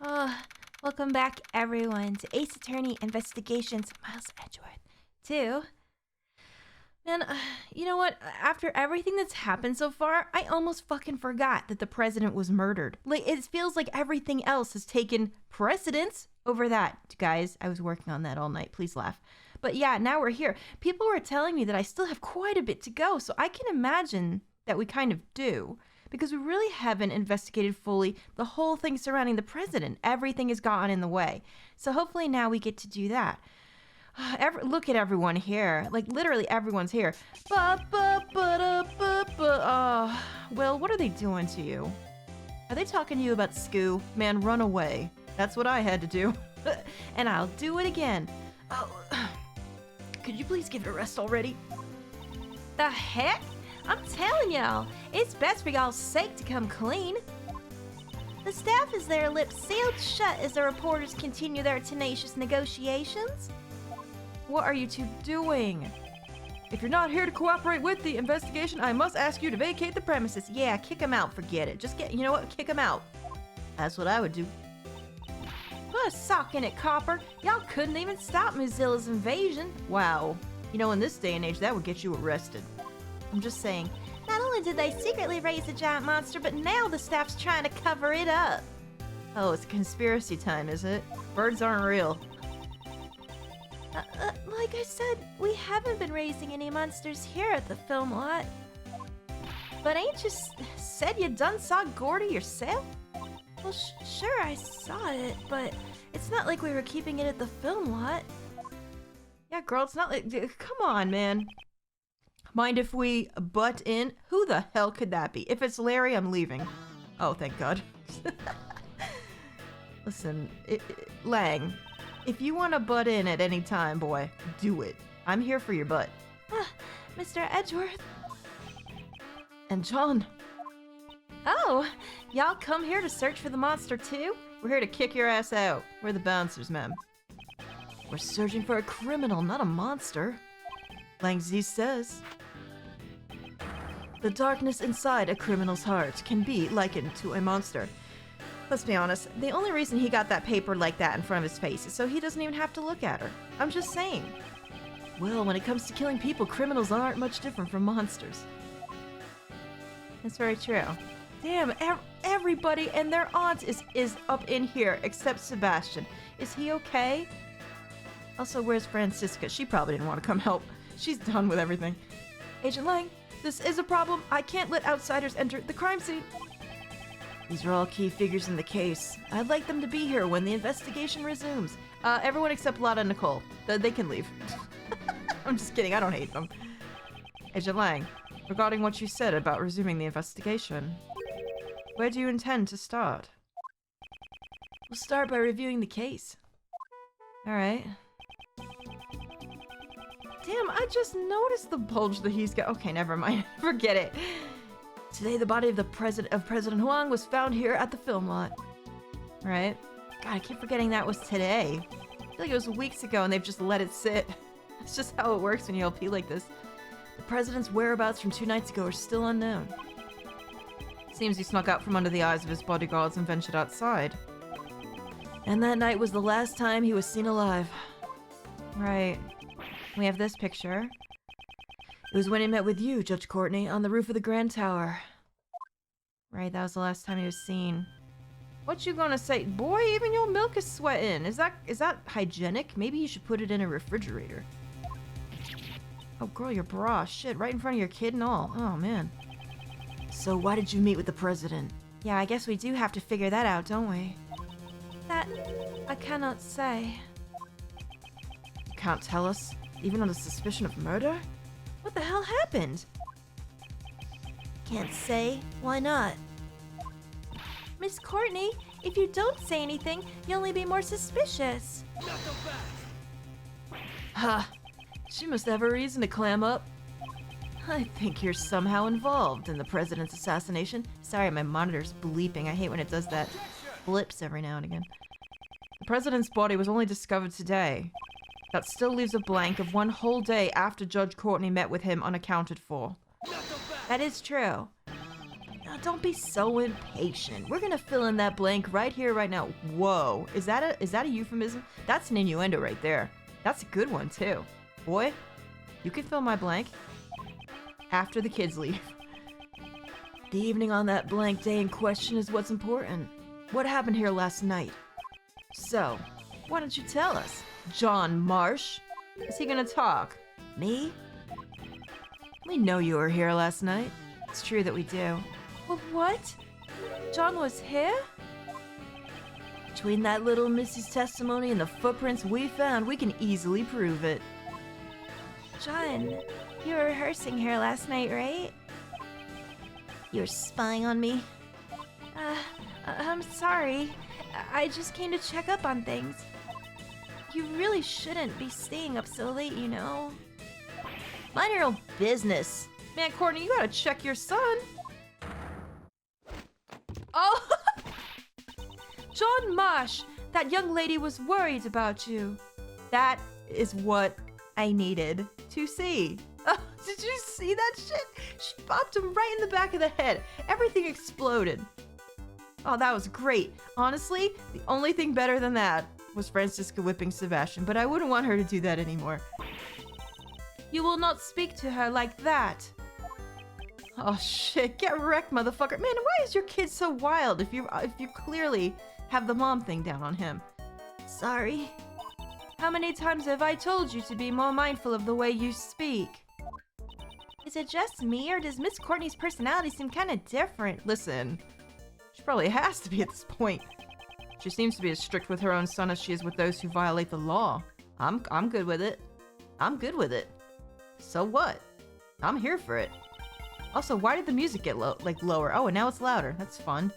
Oh, welcome back, everyone, to Ace Attorney Investigations, Miles Edgeworth 2. Man, you know what? After everything that's happened so far, I almost fucking forgot that the president was murdered. Like, it feels like everything else has taken precedence over that. Guys, I was working on that all night. Please laugh. But yeah, now we're here. People were telling me that I still have quite a bit to go, so I can imagine that we kind of do. Because we really haven't investigated fully the whole thing surrounding the president. Everything has gotten in the way. So hopefully now we get to do that. Look at everyone here. Like, literally everyone's here. Will, what are they doing to you? Are they talking to you about Scoo? Man, run away. That's what I had to do. And I'll do it again. Oh, could you please give it a rest already? The heck? I'm telling y'all, it's best for y'all's sake to come clean. The staff has their lips sealed shut as the reporters continue their tenacious negotiations. What are you two doing? If you're not here to cooperate with the investigation, I must ask you to vacate the premises. Yeah, kick him out, forget it. You know what, kick him out. That's what I would do. Put a sock in it, Copper. Y'all couldn't even stop Mozilla's invasion. Wow. You know, in this day and age, that would get you arrested. I'm just saying, not only did they secretly raise a giant monster, but now the staff's trying to cover it up. Oh, it's conspiracy time, is it? Birds aren't real. Like I said, we haven't been raising any monsters here at the film lot. But ain't you said you done saw Gordy yourself? Well, sure, I saw it, but it's not like we were keeping it at the film lot. Yeah, girl, it's not like... Come on, man. Mind if we butt in? Who the hell could that be? If it's Larry, I'm leaving. Oh, thank God. Listen, Lang, if you want to butt in at any time, boy, do it. I'm here for your butt. Mr. Edgeworth. And John. Oh, y'all come here to search for the monster too? We're here to kick your ass out. We're the bouncers, ma'am. We're searching for a criminal, not a monster. Langzy says. The darkness inside a criminal's heart can be likened to a monster. Let's be honest, the only reason he got that paper like that in front of his face is so he doesn't even have to look at her. I'm just saying. Well, when it comes to killing people, criminals aren't much different from monsters. That's very true. Damn, everybody and their aunt is up in here except Sebastian. Is he okay? Also, where's Francisca? She probably didn't want to come help. She's done with everything. Agent Lang, this is a problem. I can't let outsiders enter the crime scene. These are all key figures in the case. I'd like them to be here when the investigation resumes. Everyone except Lotta and Nicole. They can leave. I'm just kidding. I don't hate them. Agent Lang, regarding what you said about resuming the investigation, where do you intend to start? We'll start by reviewing the case. Alright. Damn, I just noticed the bulge that he's got. Okay, never mind. Forget it. Today, the body of President Huang was found here at the film lot. Right? God, I keep forgetting that was today. I feel like it was weeks ago and they've just let it sit. It's just how it works when you LP like this. The president's whereabouts from 2 nights ago are still unknown. Seems he snuck out from under the eyes of his bodyguards and ventured outside. And that night was the last time he was seen alive. Right. We have this picture. It was when he met with you, Judge Courtney, on the roof of the Grand Tower. Right, that was the last time he was seen. What you gonna say? Boy, even your milk is sweating. Is that hygienic? Maybe you should put it in a refrigerator. Oh, girl, your bra. Shit, right in front of your kid and all. Oh, man. So, why did you meet with the president? Yeah, I guess we do have to figure that out, don't we? That... I cannot say. You can't tell us? Even under suspicion of murder? What the hell happened? Can't say. Why not? Miss Courtney, if you don't say anything, you'll only be more suspicious. Huh. She must have a reason to clam up. I think you're somehow involved in the president's assassination. Sorry, my monitor's bleeping. I hate when it does that. Blips every now and again. The president's body was only discovered today. That still leaves a blank of 1 whole day after Judge Courtney met with him unaccounted for. That is true. Now, don't be so impatient. We're gonna fill in that blank right here, right now. Whoa, is that a euphemism? That's an innuendo right there. That's a good one too. Boy, you can fill my blank after the kids leave. The evening on that blank day in question is what's important. What happened here last night? So, why don't you tell us? John Marsh? Is he gonna talk? Me? We know you were here last night. It's true that we do. Well, what? John was here? Between that little missy's testimony and the footprints we found, we can easily prove it. John, you were rehearsing here last night, right? You were spying on me? I'm sorry. I just came to check up on things. You really shouldn't be staying up so late, you know. Mind your own business. Man, Courtney, you gotta check your son. Oh! John Marsh, that young lady was worried about you. That is what I needed to see. Oh, did you see that shit? She bopped him right in the back of the head. Everything exploded. Oh, that was great. Honestly, the only thing better than that was Francisca whipping Sebastian, but I wouldn't want her to do that anymore. You will not speak to her like that. Oh shit, get wrecked, motherfucker. Man, why is your kid so wild if you clearly have the mom thing down on him? Sorry. How many times have I told you to be more mindful of the way you speak? Is it just me, or does Miss Courtney's personality seem kind of different? Listen, she probably has to be at this point. She seems to be as strict with her own son as she is with those who violate the law. I'm good with it. I'm good with it. So what? I'm here for it. Also, why did the music get lower? Oh, and now it's louder. That's fun.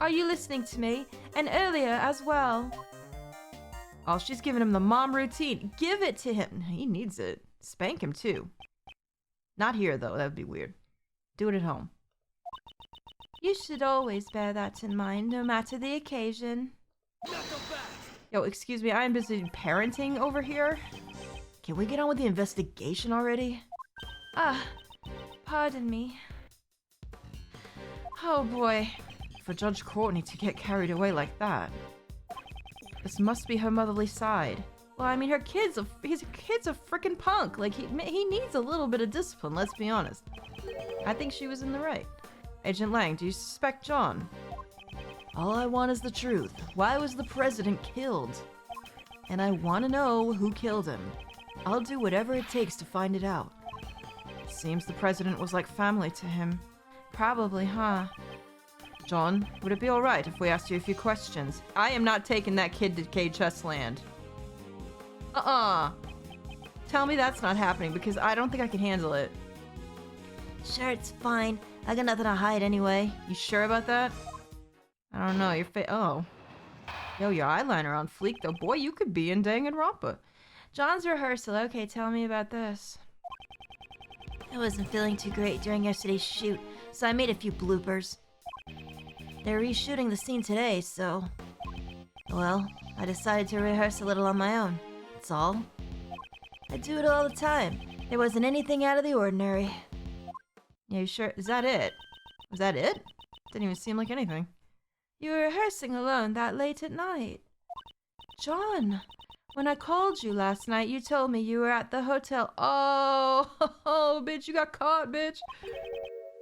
Are you listening to me? And earlier as well. Oh, she's giving him the mom routine. Give it to him. He needs it. Spank him too. Not here though. That would be weird. Do it at home. You should always bear that in mind, no matter the occasion. Yo, excuse me. I am busy parenting over here. Can we get on with the investigation already? Pardon me. Oh boy. For Judge Courtney to get carried away like that. This must be her motherly side. Well, I mean, her kid's a freaking punk. Like, he needs a little bit of discipline, let's be honest. I think she was in the right. Agent Lang, do you suspect John? All I want is the truth. Why was the president killed? And I want to know who killed him. I'll do whatever it takes to find it out. Seems the president was like family to him. Probably, huh? John, would it be alright if we asked you a few questions? I am not taking that kid to KHS land. Tell me that's not happening, because I don't think I can handle it. Sure, it's fine. I got nothing to hide anyway. You sure about that? I don't know, your face. Oh. Yo, your eyeliner on fleek though. Boy, you could be in Danganronpa. John's rehearsal. Okay, tell me about this. I wasn't feeling too great during yesterday's shoot, so I made a few bloopers. They're reshooting the scene today, so... Well, I decided to rehearse a little on my own. That's all. I do it all the time. There wasn't anything out of the ordinary. Yeah, you sure? Is that it? Was that it? Didn't even seem like anything. You were rehearsing alone that late at night. John, when I called you last night, you told me you were at the hotel. Oh, bitch, you got caught, bitch.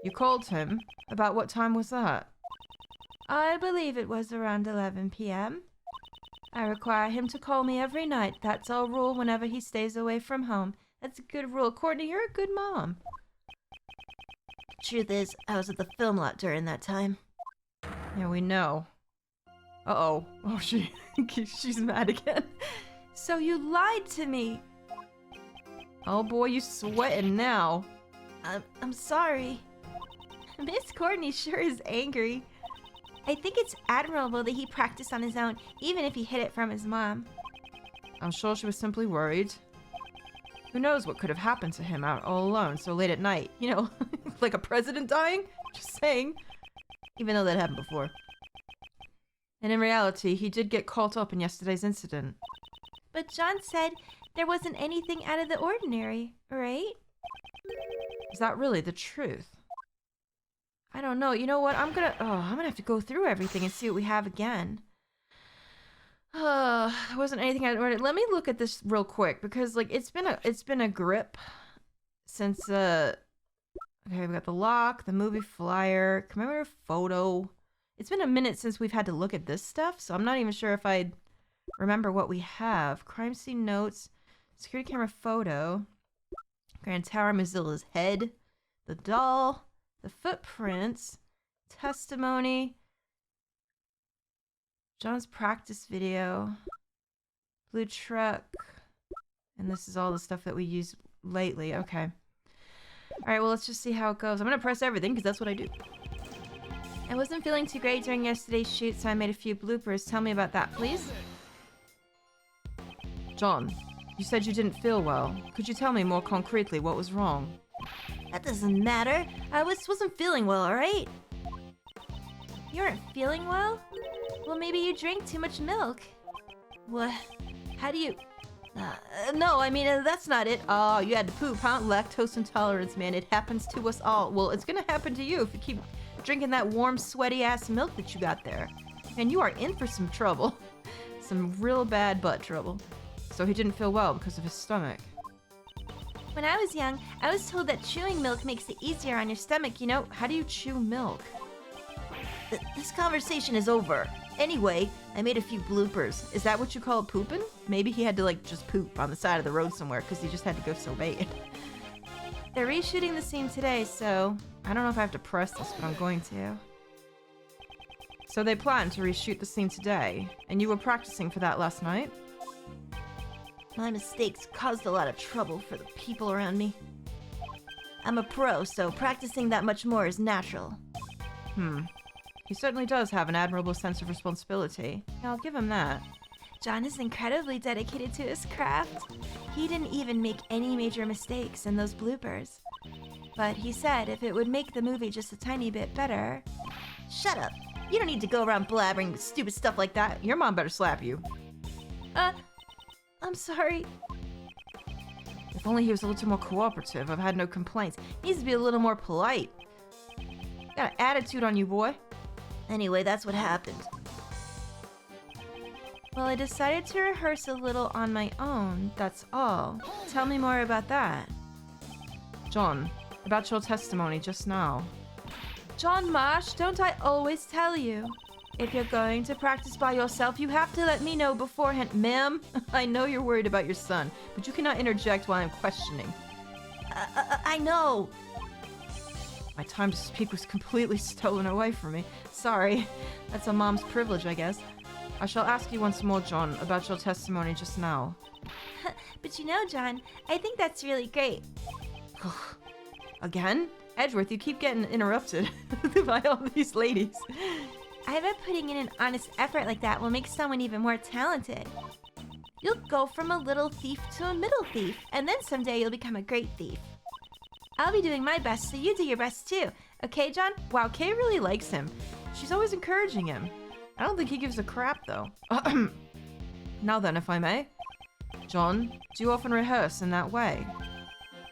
You called him? About what time was that? I believe it was around 11 p.m. I require him to call me every night. That's our rule whenever he stays away from home. That's a good rule. Courtney, you're a good mom. Truth is, I was at the film lot during that time. Yeah, we know. Uh-oh. Oh, she's mad again. So you lied to me. Oh boy, you sweating now. I'm sorry. Miss Courtney sure is angry. I think it's admirable that he practiced on his own, even if he hid it from his mom. I'm sure she was simply worried. Who knows what could have happened to him out all alone so late at night? You know, like a president dying? Just saying. Even though that happened before. And in reality, he did get caught up in yesterday's incident. But John said there wasn't anything out of the ordinary, right? Is that really the truth? I don't know. You know what? I'm gonna have to go through everything and see what we have again. There wasn't anything I ordered. Let me look at this real quick because like it's been a grip since okay, we got the lock, the movie flyer, commemorative photo. It's been a minute since we've had to look at this stuff, so I'm not even sure if I remember what we have. Crime scene notes, security camera photo, Grand Tower, Mozilla's head, the doll, the footprints, testimony, John's practice video, blue truck, and this is all the stuff that we used lately. Okay. All right, well, let's just see how it goes. I'm gonna press everything because that's what I do. I wasn't feeling too great during yesterday's shoot, so I made a few bloopers. Tell me about that, please. John, you said you didn't feel well. Could you tell me more concretely what was wrong? That doesn't matter. I wasn't feeling well, alright? You weren't feeling well? Well, maybe you drank too much milk. What? How do you... No, I mean, that's not it. Oh, you had to poop, huh? Lactose intolerance, man. It happens to us all. Well, it's gonna happen to you if you keep drinking that warm, sweaty-ass milk that you got there. And you are in for some trouble. Some real bad butt trouble. So he didn't feel well because of his stomach. When I was young, I was told that chewing milk makes it easier on your stomach, you know? How do you chew milk? This conversation is over. Anyway, I made a few bloopers. Is that what you call pooping? Maybe he had to, like, just poop on the side of the road somewhere because he just had to go so bad. They're reshooting the scene today, so I don't know if I have to press this, but I'm going to. So they plan to reshoot the scene today, and you were practicing for that last night? My mistakes caused a lot of trouble for the people around me. I'm a pro, so practicing that much more is natural. He certainly does have an admirable sense of responsibility. I'll give him that. John is incredibly dedicated to his craft. He didn't even make any major mistakes in those bloopers. But he said if it would make the movie just a tiny bit better... Shut up! You don't need to go around blabbering stupid stuff like that. Your mom better slap you. I'm sorry. If only he was a little more cooperative. I've had no complaints. He needs to be a little more polite. Got an attitude on you, boy. Anyway, that's what happened. Well, I decided to rehearse a little on my own, that's all. Tell me more about that. John, about your testimony just now. John Marsh, don't I always tell you? If you're going to practice by yourself, you have to let me know beforehand. Ma'am, I know you're worried about your son, but you cannot interject while I'm questioning. I know. My time to speak was completely stolen away from me. Sorry. That's a mom's privilege, I guess. I shall ask you once more, John, about your testimony just now. But you know, John, I think that's really great. Again? Edgeworth, you keep getting interrupted by all these ladies. I bet putting in an honest effort like that will make someone even more talented. You'll go from a little thief to a middle thief, and then someday you'll become a great thief. I'll be doing my best, so you do your best too. Okay, John? Wow, Kay really likes him. She's always encouraging him. I don't think he gives a crap, though. Now then, if I may. John, do you often rehearse in that way?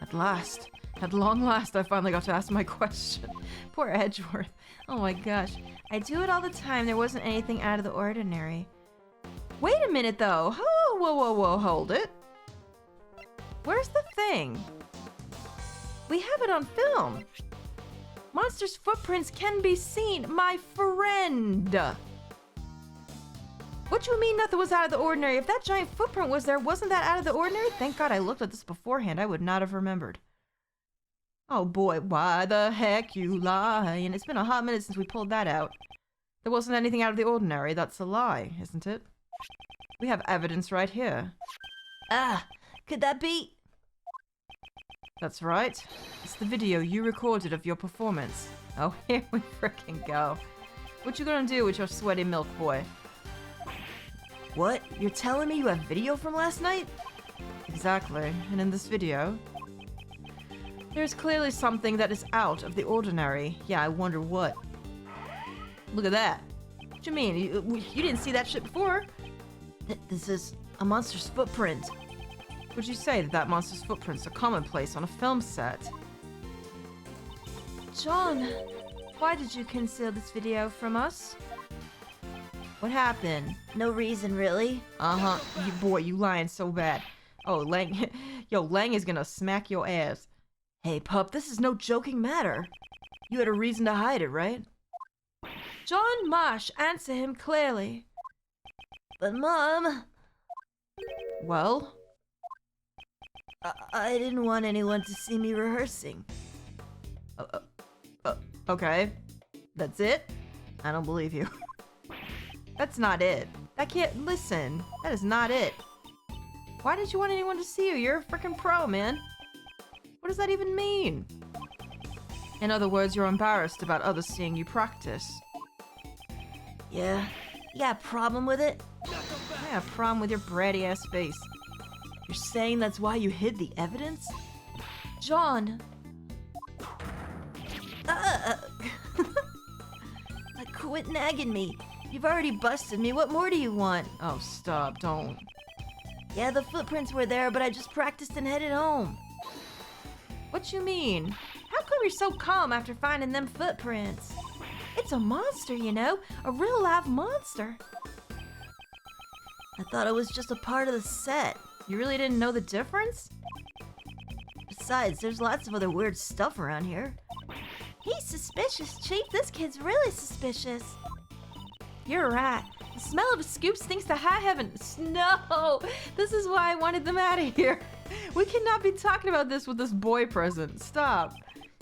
At last. At long last, I finally got to ask my question. Poor Edgeworth. Oh my gosh. I do it all the time. There wasn't anything out of the ordinary. Wait a minute, though. Oh, whoa, hold it. Where's the thing? We have it on film. Monster's footprints can be seen, my friend. What you mean nothing was out of the ordinary? If that giant footprint was there, wasn't that out of the ordinary? Thank God I looked at this beforehand. I would not have remembered. Oh boy, why the heck you lying? It's been a hot minute since we pulled that out. There wasn't anything out of the ordinary. That's a lie, isn't it? We have evidence right here. Could that be? That's right. It's the video you recorded of your performance. Oh, here we frickin' go. What you gonna do with your sweaty milk boy? What? You're telling me you have video from last night? Exactly. And in this video, there's clearly something that is out of the ordinary. Yeah, I wonder what. Look at that. What you mean? You didn't see that shit before? This is a monster's footprint. Would you say that monster's footprints are commonplace on a film set? John, Why did you conceal this video from us? What happened? No reason, really. Uh-huh. You lying so bad. Oh, Lang. Yo, Lang is gonna smack your ass. Hey, pup, this is no joking matter. You had a reason to hide it, right? John Marsh, answer him clearly. But Mom... Well? I didn't want anyone to see me rehearsing. Okay. That's it? I don't believe you. That's not it. That can't... Listen. That is not it. Why did you want anyone to see you? You're a freaking pro, man. What does that even mean? In other words, you're embarrassed about others seeing you practice. Yeah? You got a problem with it? I have a problem with your bratty ass face. You're saying that's why you hid the evidence? John! Quit nagging me. You've already busted me. What more do you want? Oh, stop. Don't. Yeah, the footprints were there, but I just practiced and headed home. What you mean? How come you're so calm after finding them footprints? It's a monster, you know? A real live monster. I thought it was just a part of the set. You really didn't know the difference? Besides, there's lots of other weird stuff around here. He's suspicious, Chief. This kid's really suspicious. You're right. The smell of a scoop stinks to high heaven. No! This is why I wanted them out of here. We cannot be talking about this with this boy present. Stop.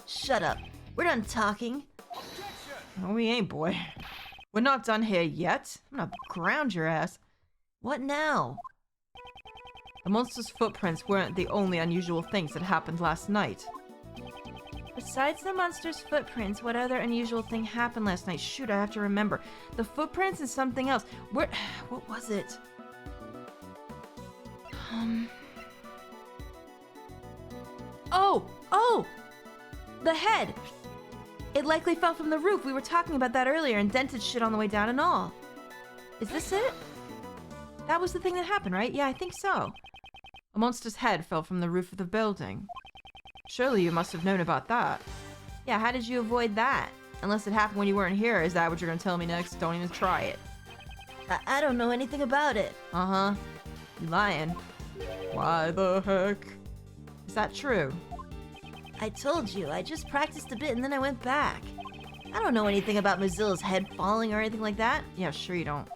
Shut up. We're done talking. No, we ain't, boy. We're not done here yet. I'm gonna ground your ass. What now? The monster's footprints weren't the only unusual things that happened last night. Besides the monster's footprints, what other unusual thing happened last night? Shoot, I have to remember. The footprints and something else. What was it? Oh! The head! It likely fell from the roof. We were talking about that earlier and dented shit on the way down and all. Is this it? That was the thing that happened, right? Yeah, I think so. A monster's head fell from the roof of the building. Surely you must have known about that. Yeah, how did you avoid that? Unless it happened when you weren't here. Is that what you're gonna tell me next? Don't even try it. I don't know anything about it. Uh-huh. You lying. Why the heck? Is that true? I told you, I just practiced a bit and then I went back. I don't know anything about Mozilla's head falling or anything like that. Yeah, sure you don't.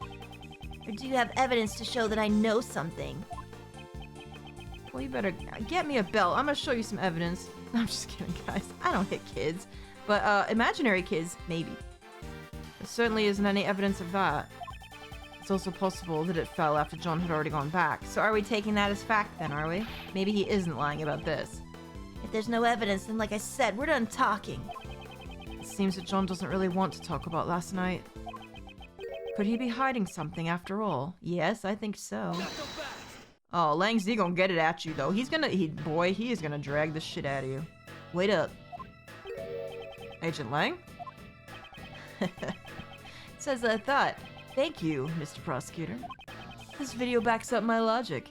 Or do you have evidence to show that I know something? Well, you better get me a belt. I'm gonna show you some evidence. I'm just kidding, guys. I don't hit kids. But, imaginary kids, maybe. There certainly isn't any evidence of that. It's also possible that it fell after John had already gone back. So are we taking that as fact then, are we? Maybe he isn't lying about this. If there's no evidence, then like I said, we're done talking. It seems that John doesn't really want to talk about last night. Could he be hiding something after all? Yes, I think so. Oh, Lang Z gonna get it at you though. He is gonna drag the shit out of you. Wait up. Agent Lang? Says I thought. Thank you, Mr. Prosecutor. This video backs up my logic.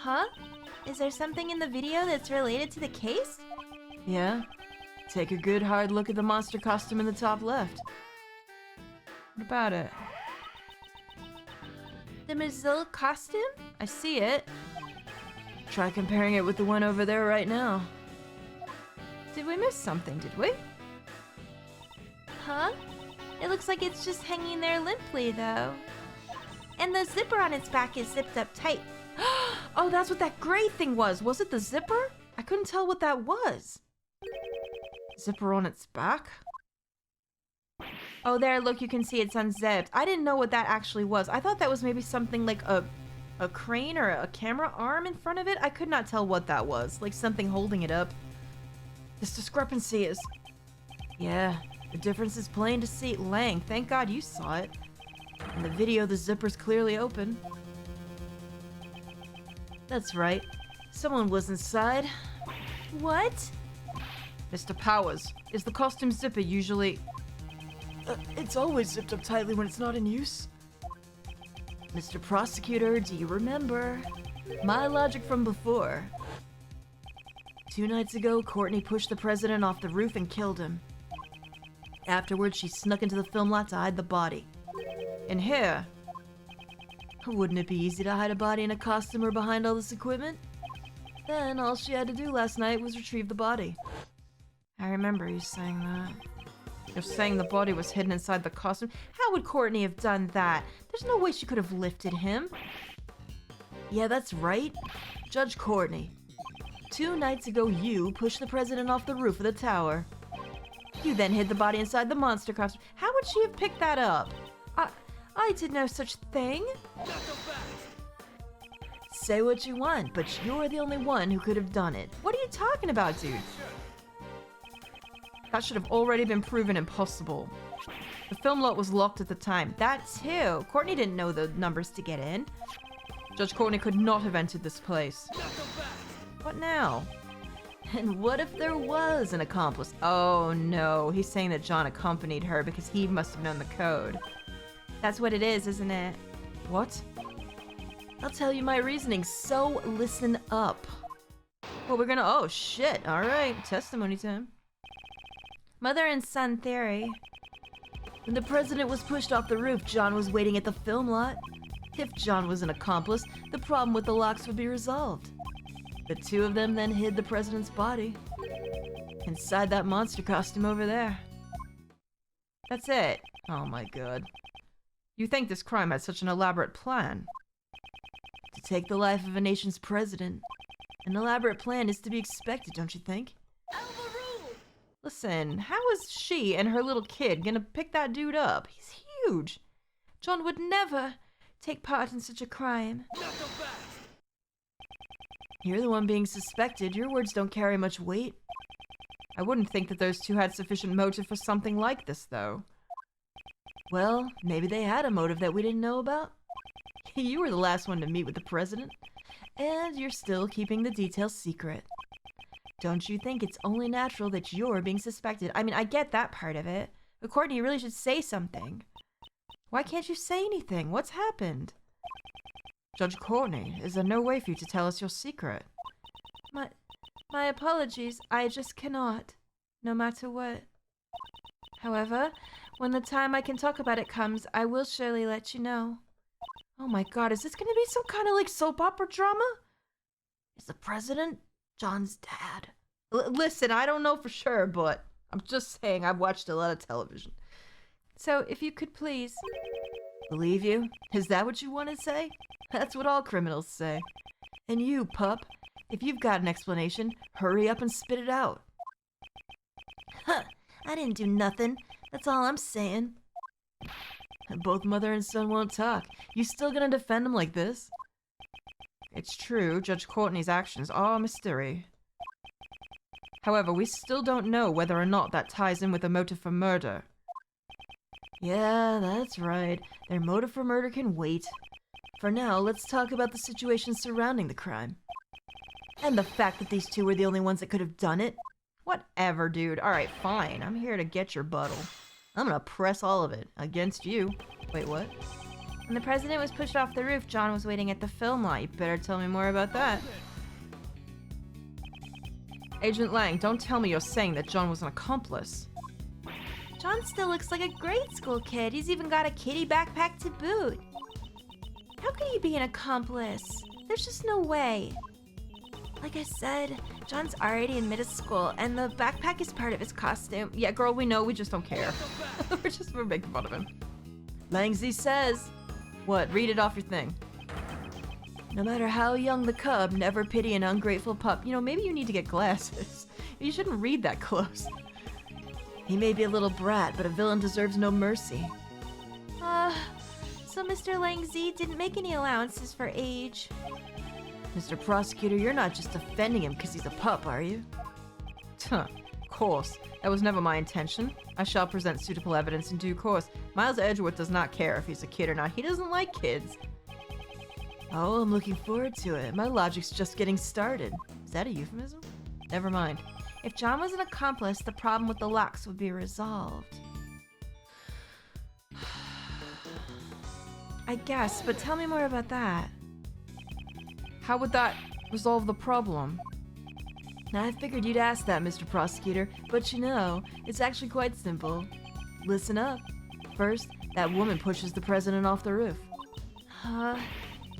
Huh? Is there something in the video that's related to the case? Yeah. Take a good hard look at the monster costume in the top left. What about it? The Mozilla costume? I see it. Try comparing it with the one over there right now. Did we miss something, did we? Huh? It looks like it's just hanging there limply, though. And the zipper on its back is zipped up tight. Oh, that's what that gray thing was. Was it the zipper? I couldn't tell what that was. Zipper on its back? Oh, there, look, you can see it's unzipped. I didn't know what that actually was. I thought that was maybe something like a crane or a camera arm in front of it. I could not tell what that was. Like something holding it up. This discrepancy is... Yeah, the difference is plain to see. Lang, thank God you saw it. In the video, the zipper's clearly open. That's right. Someone was inside. What? Mr. Powers, is the costume zipper usually... it's always zipped up tightly when it's not in use. Mr. Prosecutor, do you remember? My logic from before. 2 nights ago, Courtney pushed the president off the roof and killed him. Afterwards, she snuck into the film lot to hide the body. In here. Wouldn't it be easy to hide a body in a costume or behind all this equipment? Then all she had to do last night was retrieve the body. I remember you saying that. You're saying the body was hidden inside the costume? How would Courtney have done that? There's no way she could have lifted him. Yeah, that's right. Judge Courtney. 2 nights ago, you pushed the president off the roof of the tower. You then hid the body inside the monster costume. How would she have picked that up? I did no such thing. Say what you want, but you're the only one who could have done it. What are you talking about, dude? That should have already been proven impossible. The film lot was locked at the time. That too. Courtney didn't know the numbers to get in. Judge Courtney could not have entered this place. What now? And what if there was an accomplice? Oh no, he's saying that John accompanied her because he must have known the code. That's what it is, isn't it? What? I'll tell you my reasoning, so listen up. Well, we're gonna... Oh, shit. All right. Testimony time. Mother and son theory. When the president was pushed off the roof, John was waiting at the film lot. If John was an accomplice, the problem with the locks would be resolved. The 2 of them then hid the president's body. Inside that monster costume over there. That's it. Oh my god. You think this crime had such an elaborate plan? To take the life of a nation's president. An elaborate plan is to be expected, don't you think? Listen, how is she and her little kid gonna pick that dude up? He's huge. John would never take part in such a crime. You're the one being suspected. Your words don't carry much weight. I wouldn't think that those 2 had sufficient motive for something like this, though. Well, maybe they had a motive that we didn't know about. You were the last one to meet with the president, and you're still keeping the details secret. Don't you think it's only natural that you're being suspected? I mean, I get that part of it, but Courtney, you really should say something. Why can't you say anything? What's happened? Judge Courtney, is there no way for you to tell us your secret? My apologies, I just cannot, no matter what. However, when the time I can talk about it comes, I will surely let you know. Oh my god, is this gonna be some kind of like soap opera drama? Is the president John's dad? Listen, I don't know for sure, but I'm just saying I've watched a lot of television. So if you could please... Believe you? Is that what you want to say? That's what all criminals say. And you, pup, if you've got an explanation, hurry up and spit it out. Huh, I didn't do nothing. That's all I'm saying. Both mother and son won't talk. You still gonna defend them like this? It's true, Judge Courtney's actions are a mystery. However, we still don't know whether or not that ties in with a motive for murder. Yeah, that's right. Their motive for murder can wait. For now, let's talk about the situation surrounding the crime. And the fact that these 2 were the only ones that could have done it. Whatever, dude. Alright, fine. I'm here to get your buttle. I'm gonna press all of it. Against you. Wait, what? When the president was pushed off the roof, John was waiting at the film lot. You better tell me more about that. Agent Lang, don't tell me you're saying that John was an accomplice. John still looks like a grade school kid. He's even got a kitty backpack to boot. How could he be an accomplice? There's just no way. Like I said, John's already in middle school, and the backpack is part of his costume. Yeah, girl, we know. We just don't care. we're making fun of him. Langzy says... What? Read it off your thing. No matter how young the cub, never pity an ungrateful pup. You know, maybe you need to get glasses. You shouldn't read that close. He may be a little brat, but a villain deserves no mercy. So Mr. Langzy didn't make any allowances for age. Mr. Prosecutor, you're not just defending him because he's a pup, are you? Of course. That was never my intention. I shall present suitable evidence in due course. Miles Edgeworth does not care if he's a kid or not. He doesn't like kids. Oh, I'm looking forward to it. My logic's just getting started. Is that a euphemism? Never mind. If John was an accomplice, the problem with the locks would be resolved. I guess, but tell me more about that. How would that resolve the problem? Now, I figured you'd ask that, Mr. Prosecutor, but you know, it's actually quite simple. Listen up. First, that woman pushes the president off the roof.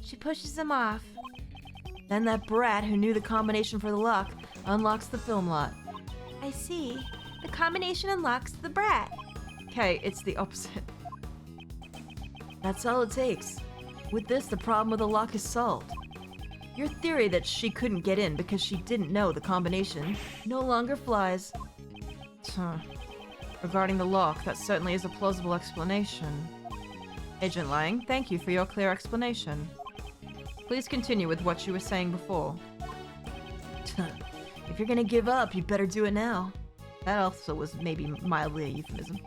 She pushes him off. Then that brat who knew the combination for the lock unlocks the film lot. I see. The combination unlocks the brat. Okay, it's the opposite. That's all it takes. With this, the problem with the lock is solved. Your theory that she couldn't get in because she didn't know the combination no longer flies. Regarding the lock, that certainly is a plausible explanation. Agent Lang, thank you for your clear explanation. Please continue with what you were saying before. If you're gonna give up, you better do it now. That also was maybe mildly a euphemism.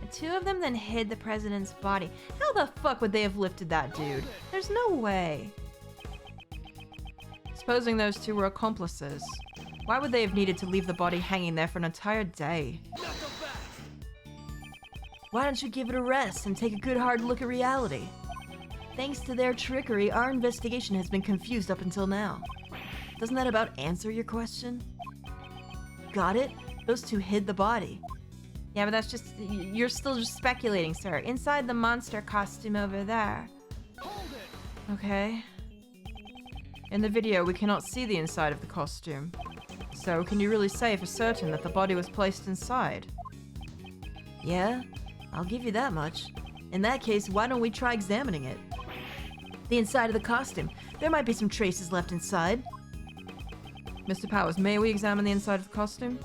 The two of them then hid the president's body. How the fuck would they have lifted that dude? There's no way. Supposing those two were accomplices, why would they have needed to leave the body hanging there for an entire day? Why don't you give it a rest and take a good hard look at reality? Thanks to their trickery, our investigation has been confused up until now. Doesn't that about answer your question? Got it? Those two hid the body. Yeah, but that's just... You're still just speculating, sir. Inside the monster costume over there. Okay. In the video, we cannot see the inside of the costume. So, can you really say for certain that the body was placed inside? Yeah, I'll give you that much. In that case, why don't we try examining it? The inside of the costume. There might be some traces left inside. Mr. Powers, may we examine the inside of the costume?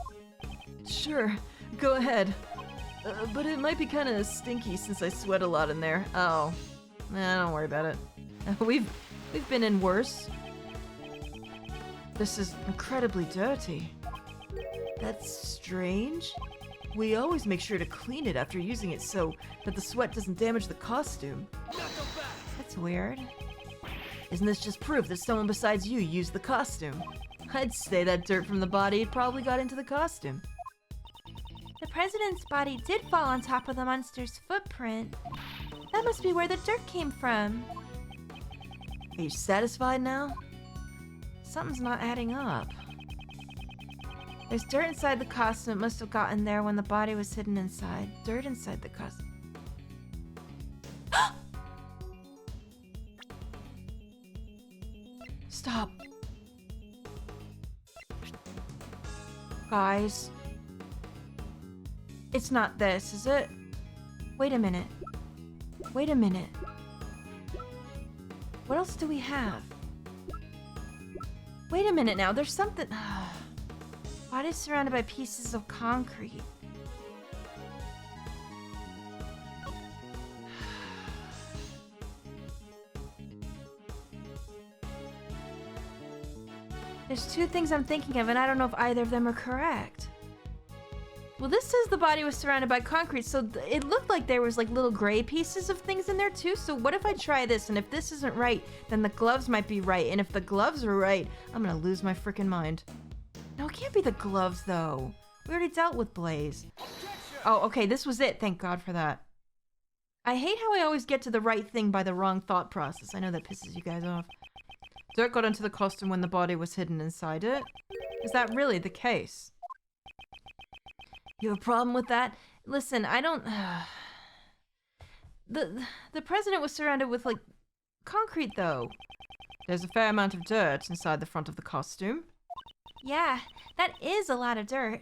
Sure, go ahead. But it might be kind of stinky since I sweat a lot in there. Oh, nah, don't worry about it. We've been in worse. This is incredibly dirty. That's strange. We always make sure to clean it after using it so that the sweat doesn't damage the costume. That's weird. Isn't this just proof that someone besides you used the costume? I'd say that dirt from the body probably got into the costume. The president's body did fall on top of the monster's footprint. That must be where the dirt came from. Are you satisfied now? Something's not adding up. There's dirt inside the costume. It must have gotten there when the body was hidden inside. Dirt inside the costume. Stop. Guys. It's not this, is it? Wait a minute. Wait a minute. What else do we have? Wait a minute now, there's something... Body's surrounded by pieces of concrete. There's two things I'm thinking of, and I don't know if either of them are correct. Well, this says the body was surrounded by concrete, so it looked like there was like little gray pieces of things in there too. So what if I try this, and if this isn't right, then the gloves might be right, and if the gloves are right, I'm gonna lose my freaking mind. No, it can't be the gloves though. We already dealt with Blaze. Oh, okay, this was it. Thank God for that. I hate how I always get to the right thing by the wrong thought process. I know that pisses you guys off. Dirt got into the costume when the body was hidden inside it. Is that really the case? You have a problem with that? Listen, I don't... The president was surrounded with, like, concrete, though. There's a fair amount of dirt inside the front of the costume. Yeah, that is a lot of dirt.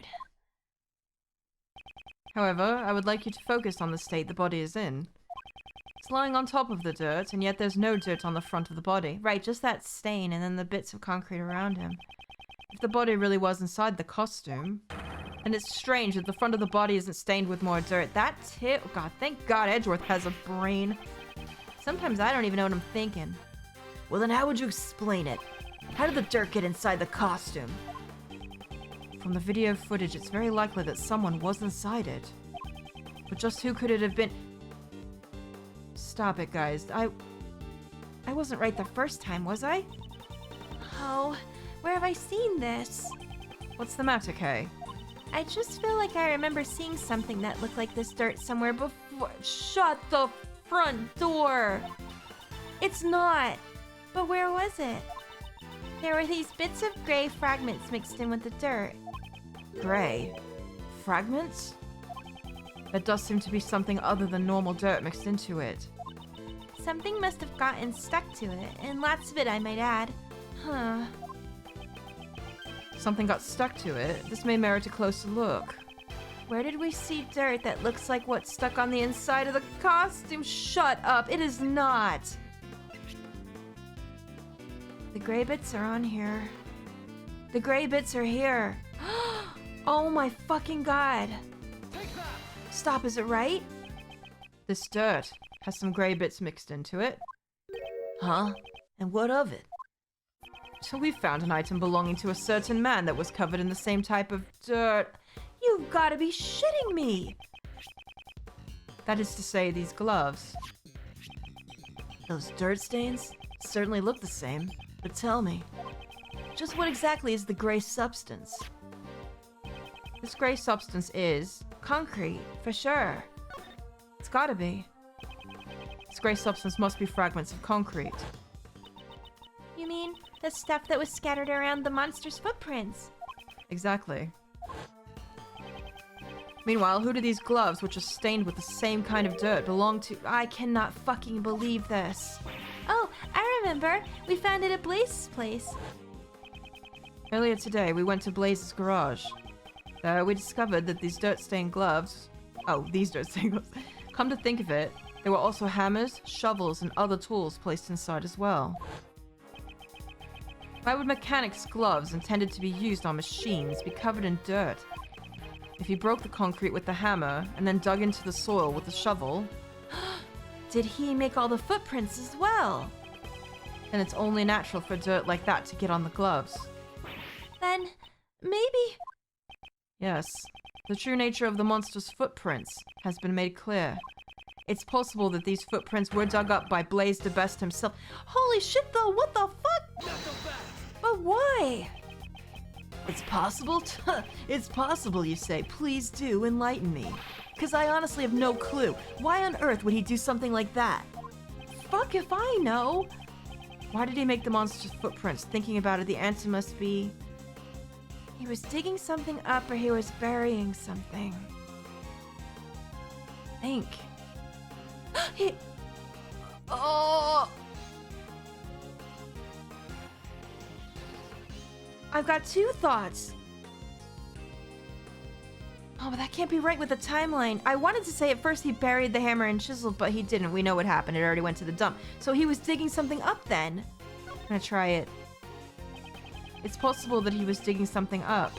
However, I would like you to focus on the state the body is in. It's lying on top of the dirt, and yet there's no dirt on the front of the body. Right, just that stain and then the bits of concrete around him. If the body really was inside the costume... And it's strange that the front of the body isn't stained with more dirt. That tip... Oh God, thank God Edgeworth has a brain. Sometimes I don't even know what I'm thinking. Well, then how would you explain it? How did the dirt get inside the costume? From the video footage, it's very likely that someone was inside it. But just who could it have been? Stop it, guys. I wasn't right the first time, was I? Oh, where have I seen this? What's the matter, Kay? I just feel like I remember seeing something that looked like this dirt somewhere before. Shut the front door! It's not. But where was it? There were these bits of gray fragments mixed in with the dirt. Gray? Fragments? There does seem to be something other than normal dirt mixed into it. Something must have gotten stuck to it, and lots of it, I might add. Huh. Something got stuck to it? This may merit a closer look. Where did we see dirt that looks like what's stuck on the inside of the costume? Shut up, it is not! The gray bits are on here. The gray bits are here. Oh my fucking god. Stop, is it right? This dirt has some gray bits mixed into it. Huh? And what of it? So we found an item belonging to a certain man that was covered in the same type of dirt. You've gotta be shitting me! That is to say, these gloves. Those dirt stains certainly look the same, but tell me, just what exactly is the gray substance? This gray substance is Concrete, for sure. It's gotta be. This gray substance must be fragments of concrete. You mean the stuff that was scattered around the monster's footprints? Exactly. Meanwhile, who do these gloves, which are stained with the same kind of dirt, belong to? I cannot fucking believe this. Oh, I remember. We found it at Blaze's place. Earlier today, we went to Blaze's garage. There, we discovered that these dirt-stained gloves... Oh, these dirt-stained gloves. Come to think of it, there were also hammers, shovels, and other tools placed inside as well. Why would mechanics' gloves intended to be used on machines be covered in dirt? If he broke the concrete with the hammer and then dug into the soil with the shovel... Did he make all the footprints as well? Then it's only natural for dirt like that to get on the gloves. Then, maybe... Yes, the true nature of the monster's footprints has been made clear. It's possible that these footprints were dug up by Blaze the Best himself. Holy shit though, what the fuck? But why? It's possible? It's possible, you say. Please do enlighten me. Because I honestly have no clue. Why on earth would he do something like that? Fuck if I know. Why did he make the monster's footprints? Thinking about it, the answer must be... He was digging something up or he was burying something. Think. Oh! I've got two thoughts. Oh, but that can't be right with the timeline. I wanted to say at first he buried the hammer and chisel, but he didn't. We know what happened. It already went to the dump. So he was digging something up then. I'm gonna try it. It's possible that he was digging something up.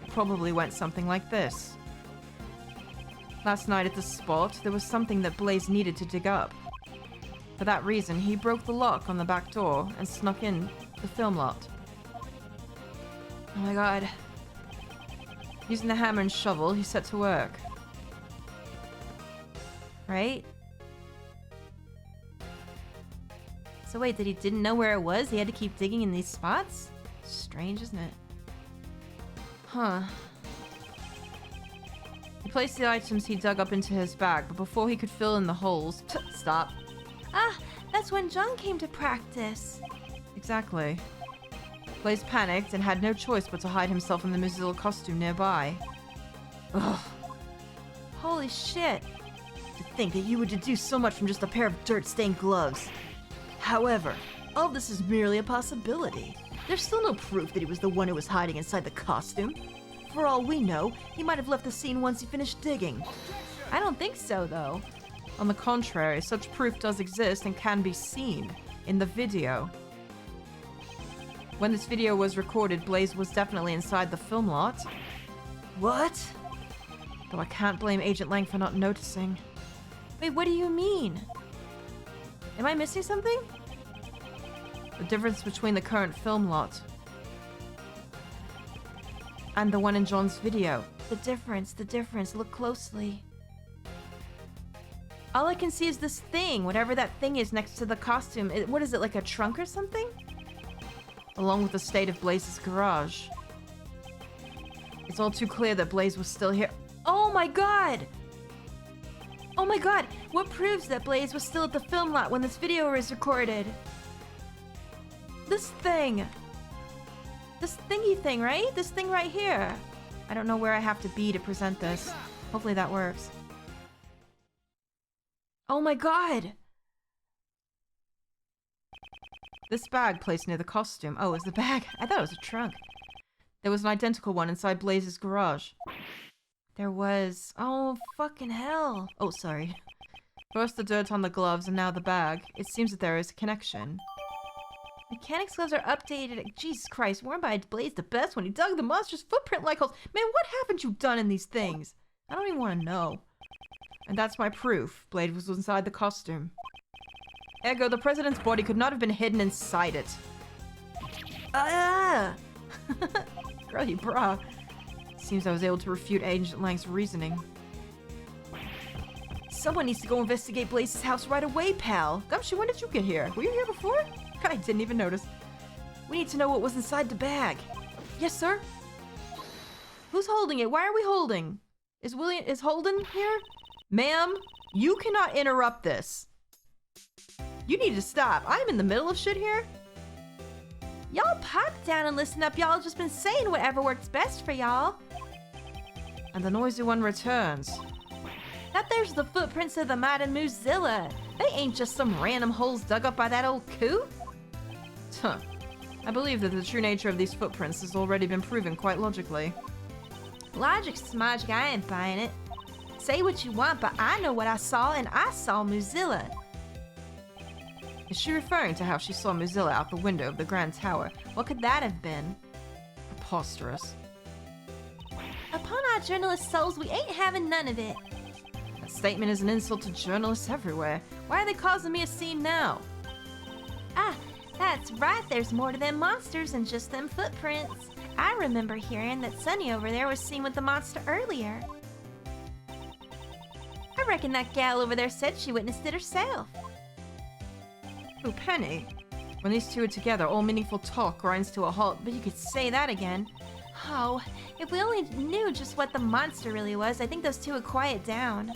It probably went something like this. Last night at this spot, there was something that Blaze needed to dig up. For that reason, he broke the lock on the back door and snuck in the film lot. Oh my god. Using the hammer and shovel, he set to work. Right? So wait, that he didn't know where it was? He had to keep digging in these spots? Strange, isn't it? Huh. He placed the items he dug up into his bag, but before he could fill in the holes... Stop. Ah, that's when John came to practice. Exactly. Blaze panicked and had no choice but to hide himself in the Muzil costume nearby. Ugh. Holy shit. To think that you would deduce so much from just a pair of dirt-stained gloves. However, all this is merely a possibility. There's still no proof that he was the one who was hiding inside the costume. For all we know, he might have left the scene once he finished digging. I don't think so, though. On the contrary, such proof does exist and can be seen in the video. When this video was recorded, Blaze was definitely inside the film lot. What? Though I can't blame Agent Lang for not noticing. Wait, what do you mean? Am I missing something? The difference between the current film lot and the one in John's video. The difference. Look closely. All I can see is this thing, whatever that thing is next to the costume. What is it, like a trunk or something? Along with the state of Blaze's garage. It's all too clear that Blaze was still here. Oh my god! Oh my god! What proves that Blaze was still at the film lot when this video was recorded? This thing! This thingy thing, right? This thing right here. I don't know where I have to be to present this. Hopefully that works. Oh my god! This bag placed near the costume. Oh, it was the bag. I thought it was a trunk. There was an identical one inside Blaze's garage. There was... Oh, fucking hell. Oh, sorry. First the dirt on the gloves and now the bag. It seems that there is a connection. Mechanics gloves are updated. Jesus Christ, worn by Blaze the best when he dug the monster's footprint like holes. Man, what haven't you done in these things? I don't even want to know. And that's my proof. Blade was inside the costume. Ergo, the president's body could not have been hidden inside it. Ah! Girly bra. Seems I was able to refute Agent Lang's reasoning. Someone needs to go investigate Blaze's house right away, pal. Gumshoe, when did you get here? Were you here before? I didn't even notice. We need to know what was inside the bag. Yes, sir? Who's holding it? Why are we holding? Is Holden here? Ma'am, you cannot interrupt this. You need to stop. I'm in the middle of shit here. Y'all pipe down and listen up. Y'all just been saying whatever works best for y'all. And the noisy one returns. That there's the footprints of the mighty Moozilla. They ain't just some random holes dug up by that old coot. Huh. I believe that the true nature of these footprints has already been proven quite logically. Logic's smogic, I ain't buying it. Say what you want, but I know what I saw, and I saw Moozilla. Is she referring to how she saw Moozilla out the window of the Grand Tower? What could that have been? Preposterous. Upon our journalist souls, we ain't having none of it. That statement is an insult to journalists everywhere. Why are they causing me a scene now? Ah, that's right, there's more to them monsters than just them footprints. I remember hearing that Sunny over there was seen with the monster earlier. I reckon that gal over there said she witnessed it herself. Who, Penny? When these two are together, all meaningful talk grinds to a halt, but you could say that again. Oh, if we only knew just what the monster really was, I think those two would quiet down.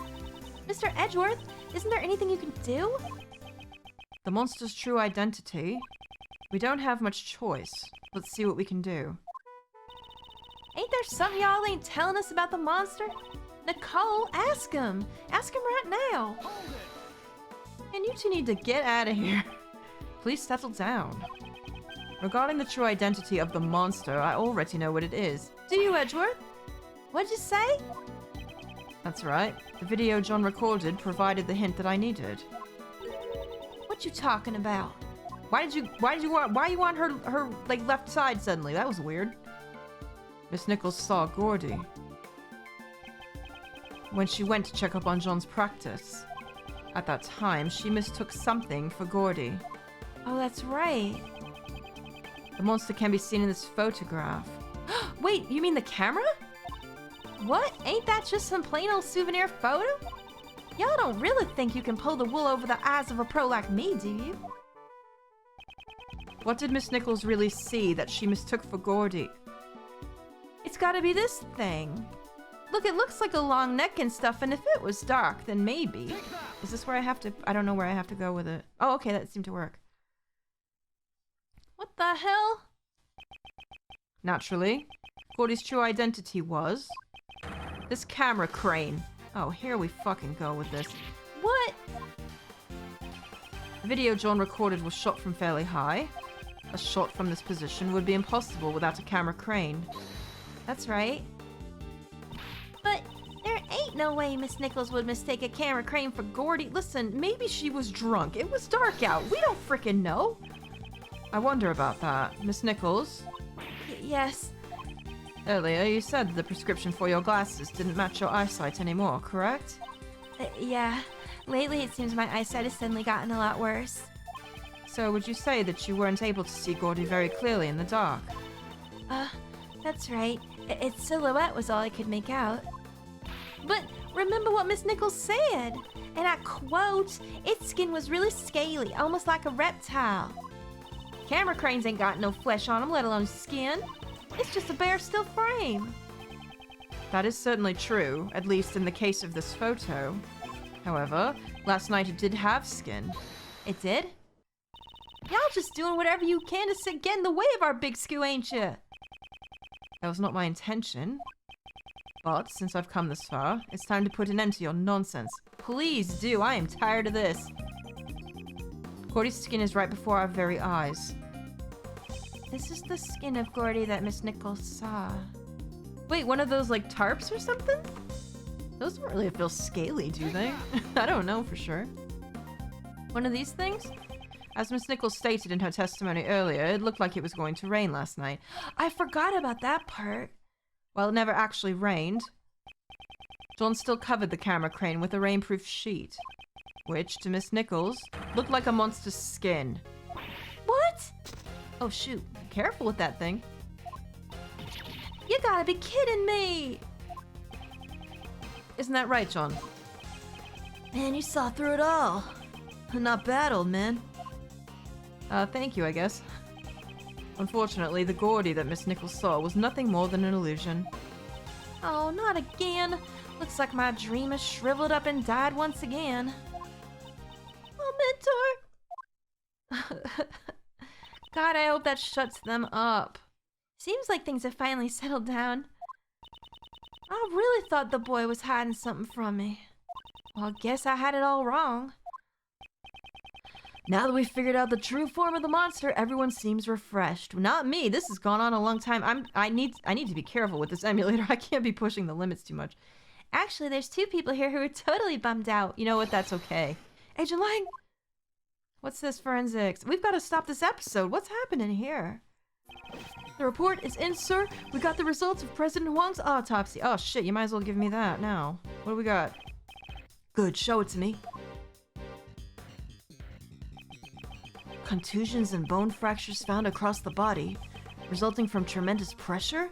Mr. Edgeworth, isn't there anything you can do? The monster's true identity? We don't have much choice. Let's see what we can do. Ain't there something y'all ain't telling us about the monster? Nicole, ask him. Ask him right now. And you two need to get out of here. Please settle down. Regarding the true identity of the monster, I already know what it is. Do you, Edgeworth? What'd you say? That's right. The video John recorded provided the hint that I needed. What you talking about? Why you want her like left side suddenly? That was weird. Miss Nichols saw Gordy when she went to check up on John's practice. At that time, she mistook something for Gordy. Oh, that's right. The monster can be seen in this photograph. Wait, you mean the camera? What? Ain't that just some plain old souvenir photo? Y'all don't really think you can pull the wool over the eyes of a pro like me, do you? What did Miss Nichols really see that she mistook for Gordy? It's gotta be this thing. Look, it looks like a long neck and stuff, and if it was dark, then maybe. Is this where I have to... I don't know where I have to go with it. Oh, okay, that seemed to work. What the hell? Naturally, Gordy's true identity was... this camera crane. Oh, here we fucking go with this. What? The video John recorded was shot from fairly high. A shot from this position would be impossible without a camera crane. That's right. But there ain't no way Miss Nichols would mistake a camera crane for Gordy. Listen, maybe she was drunk. It was dark out. We don't frickin' know. I wonder about that. Miss Nichols? Yes. Earlier, you said the prescription for your glasses didn't match your eyesight anymore, correct? Yeah. Lately, it seems my eyesight has suddenly gotten a lot worse. So would you say that you weren't able to see Gordy very clearly in the dark? That's right. Its silhouette was all I could make out. But remember what Miss Nichols said, and I quote, its skin was really scaly, almost like a reptile. Camera cranes ain't got no flesh on them, let alone skin. It's just a bare still frame. That is certainly true, at least in the case of this photo. However, last night it did have skin. It did? Y'all just doing whatever you can to get in the way of our big skew, ain't ya? That was not my intention. But since I've come this far, it's time to put an end to your nonsense. Please do, I am tired of this. Gordy's skin is right before our very eyes. This is the skin of Gordy that Miss Nichols saw. Wait, one of those like tarps or something? Those don't really feel scaly, do they? I don't know for sure. One of these things? As Miss Nichols stated in her testimony earlier, it looked like it was going to rain last night. I forgot about that part. Well, it never actually rained. John still covered the camera crane with a rainproof sheet, which, to Miss Nichols, looked like a monster's skin. What? Oh shoot, careful with that thing. You gotta be kidding me! Isn't that right, John? Man, you saw through it all. Not bad, old man. Thank you, I guess. Unfortunately, the Gordy that Miss Nichols saw was nothing more than an illusion. Oh, not again. Looks like my dream has shriveled up and died once again. Oh, mentor! God, I hope that shuts them up. Seems like things have finally settled down. I really thought the boy was hiding something from me. Well, guess I had it all wrong. Now that we've figured out the true form of the monster, everyone seems refreshed. Not me. This has gone on a long time. I need to be careful with this emulator. I can't be pushing the limits too much. Actually, there's two people here who are totally bummed out. You know what? That's okay. Agent Lang! What's this forensics? We've got to stop this episode. What's happening here? The report is in, sir. We got the results of President Huang's autopsy. Oh shit, you might as well give me that now. What do we got? Good, show it to me. Contusions and bone fractures found across the body, resulting from tremendous pressure?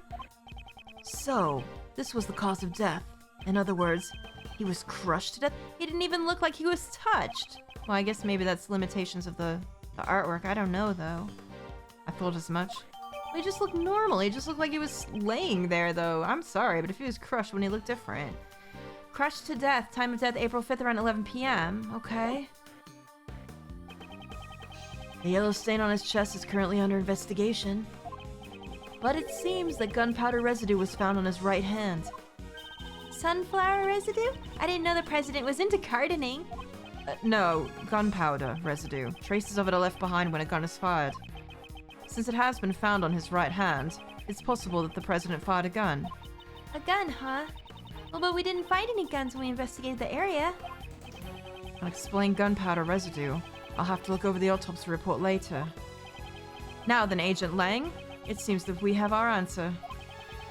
So, this was the cause of death. In other words, he was crushed to death? He didn't even look like he was touched. Well, I guess maybe that's limitations of the artwork. I don't know, though. I thought as much. He just looked normal. He just looked like he was laying there, though. I'm sorry, but if he was crushed, wouldn't he look different? Crushed to death. Time of death, April 5th, around 11 p.m. Okay. The yellow stain on his chest is currently under investigation. But it seems that gunpowder residue was found on his right hand. Sunflower residue? I didn't know the president was into gardening. No, gunpowder residue. Traces of it are left behind when a gun is fired. Since it has been found on his right hand, it's possible that the president fired a gun. A gun, huh? Well, but we didn't find any guns when we investigated the area. Unexplained gunpowder residue. I'll have to look over the autopsy report later. Now then, Agent Lang, it seems that we have our answer.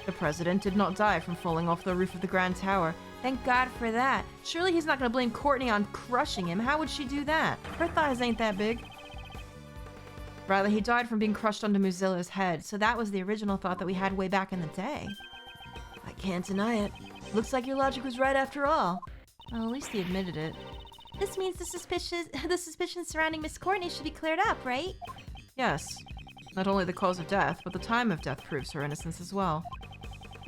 The president did not die from falling off the roof of the Grand Tower. Thank God for that. Surely he's not going to blame Courtney on crushing him. How would she do that? Her thighs ain't that big. Rather, he died from being crushed under Mozilla's head, so that was the original thought that we had way back in the day. I can't deny it. Looks like your logic was right after all. Well, at least he admitted it. This means the suspicions surrounding Miss Courtney should be cleared up, right? Yes. Not only the cause of death, but the time of death proves her innocence as well.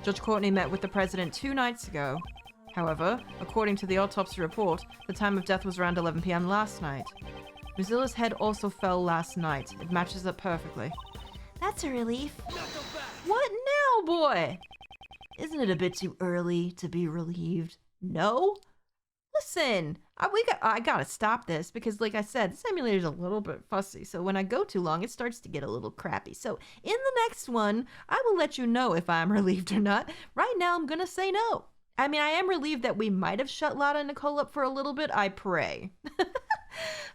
Judge Courtney met with the president 2 nights ago. However, according to the autopsy report, the time of death was around 11 p.m. last night. Mozilla's head also fell last night. It matches up perfectly. That's a relief. What now, boy? Isn't it a bit too early to be relieved? No? Listen, I gotta stop this because, like I said, this emulator's a little bit fussy. So when I go too long, it starts to get a little crappy. So in the next one, I will let you know if I'm relieved or not. Right now, I'm gonna say no. I mean, I am relieved that we might have shut Lotta and Nicole up for a little bit. I pray.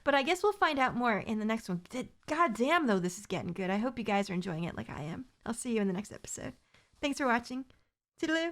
But I guess we'll find out more in the next one. God damn, though, this is getting good. I hope you guys are enjoying it like I am. I'll see you in the next episode. Thanks for watching. Toodaloo.